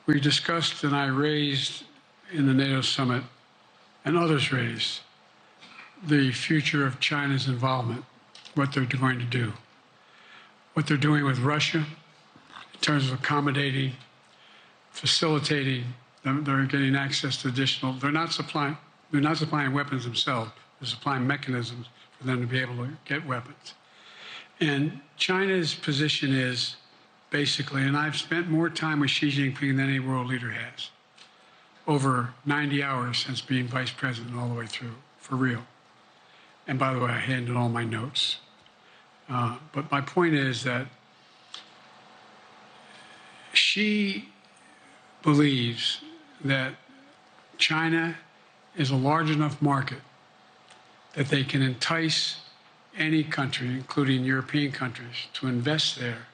we discussed and I raised in the NATO summit, and others raised, the future of China's involvement, what they're going to do, what they're doing with Russia in terms of accommodating, facilitating. They're getting access to additional. They're not supplying weapons themselves. They're supplying mechanisms for them to be able to get weapons. And China's position is basically, and I've spent more time with Xi Jinping than any world leader has, over 90 hours since being vice president all the way through, for real. And by the way, I handed all my notes. But my point is that Xi believes that China is a large enough market that they can entice any country, including European countries, to invest there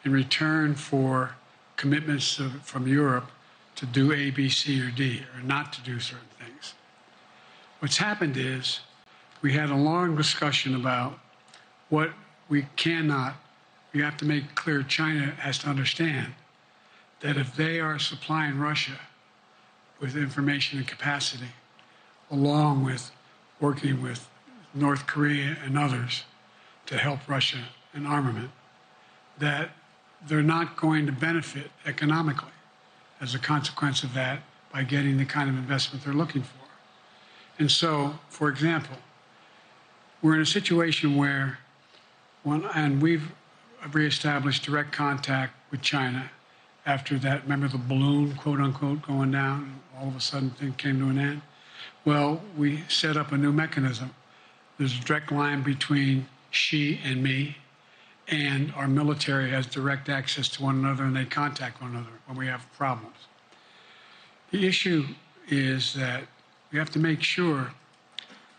in return for commitments from Europe to do A, B, C, or D, or not to do certain things. What's happened is we had a long discussion about what we cannot, we have to make clear China has to understand that if they are supplying Russia with information and capacity, along with working with North Korea and others to help Russia in armament, that they're not going to benefit economically as a consequence of that by getting the kind of investment they're looking for. And so, for example, we're in a situation where, and we've reestablished direct contact with China after that, remember the balloon, quote unquote, going down, and all of a sudden things came to an end? Well, we set up a new mechanism. There's a direct line between Xi and me, and our military has direct access to one another, and they contact one another when we have problems. The issue is that we have to make sure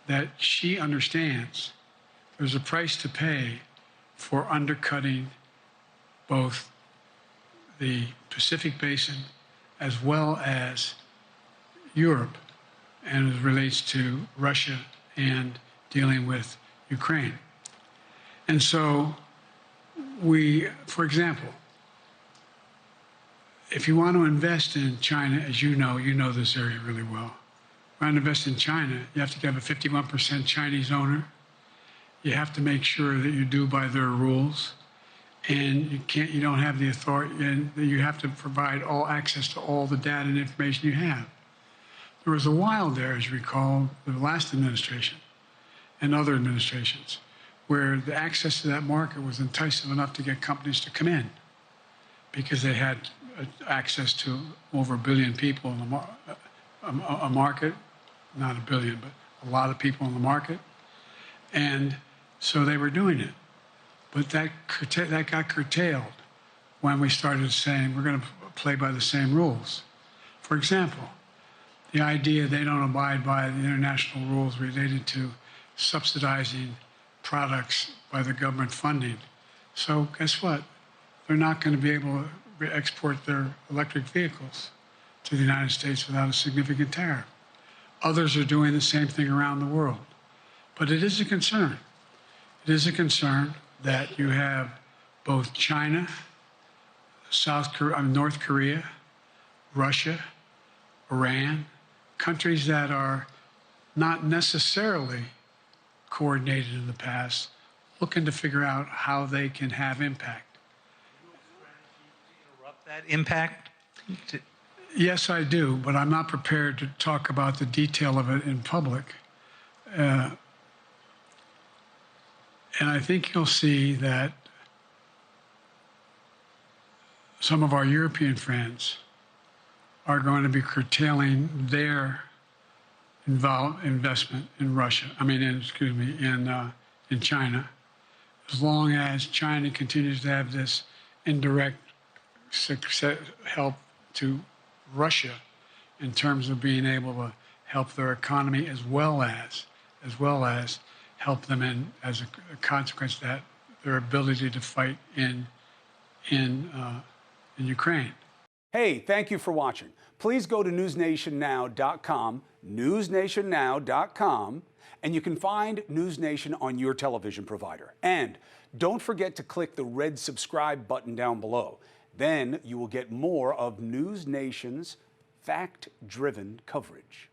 that Xi understands there's a price to pay for undercutting both the Pacific Basin as well as Europe, and as it relates to Russia and dealing with Ukraine. And so we, for example, if you want to invest in China, as you know this area really well. If you want to invest in China, you have to have a 51% Chinese owner. You have to make sure that you do by their rules. And you don't have the authority, and you have to provide all access to all the data and information you have. There was a while there, as you recall, the last administration and other administrations, where the access to that market was enticing enough to get companies to come in because they had access to over 1 billion people in a market, not 1 billion, but a lot of people in the market. And so they were doing it. But that got curtailed when we started saying we're going to play by the same rules. For example, the idea they don't abide by the international rules related to subsidizing products by the government funding. So guess what? They're not going to be able to export their electric vehicles to the United States without a significant tariff. Others are doing the same thing around the world. But it is a concern. It is a concern that you have both China, North Korea, Russia, Iran, countries that are not necessarily coordinated in the past, looking to figure out how they can have impact. Interrupt that impact? Yes, I do, but I'm not prepared to talk about the detail of it in public. And I think you'll see that some of our European friends are going to be curtailing their investment in Russia. In China, as long as China continues to have this indirect help to Russia in terms of being able to help their economy as well as help them in, as a consequence of that, their ability to fight in Ukraine. Hey, thank you for watching. Please go to newsnationnow.com, newsnationnow.com, and you can find NewsNation on your television provider. And don't forget to click the red subscribe button down below. Then you will get more of News Nation's fact-driven coverage.